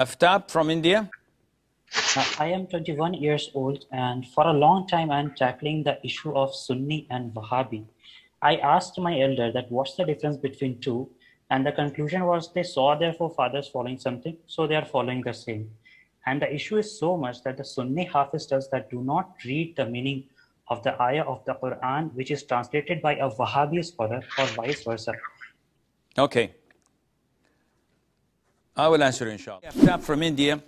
Aftab from India. I am 21 years old, and for a long time I am tackling the issue of Sunni and Wahabi. I asked my elder that what's the difference between two, and the conclusion was they saw their forefathers following something, so they are following the same. And the issue is so much that the Sunni Hafiz does that do not read the meaning of the ayah of the Quran, which is translated by a Wahabi scholar, or vice versa. Okay. I will answer inshallah. Aftab from India.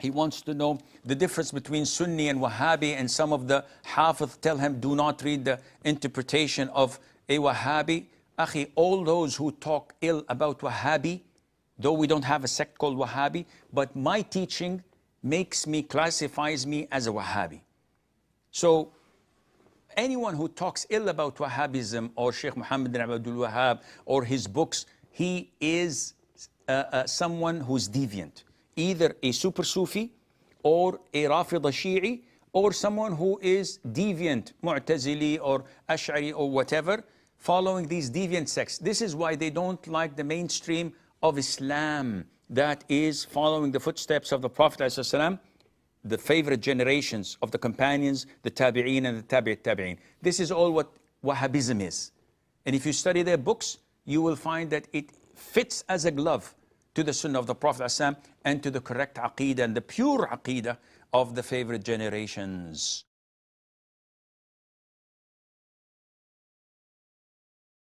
He wants to know the difference between Sunni and Wahabi, and some of the Hafiz tell him do not read the interpretation of a Wahabi. Akhi, all those who talk ill about Wahabi, though we don't have a sect called Wahabi, but my teaching makes me, classifies me as a Wahabi. So anyone who talks ill about Wahhabism or Sheikh Muhammad bin Abdul Wahhab or his books, he is someone who's deviant. Either a super Sufi or a Rafida Shi'i, or someone who is deviant, Mu'tazili or Ash'ari or whatever, following these deviant sects. This is why they don't like the mainstream of Islam, that is following the footsteps of the Prophet ﷺ, the favorite generations of the companions, the Tabi'een and the Tabi'it Tabi'een. This is all what Wahhabism is. And if you study their books, you will find that it fits as a glove to the Sunnah of the Prophet ﷺ and to the correct Aqeedah and the pure Aqeedah of the favorite generations.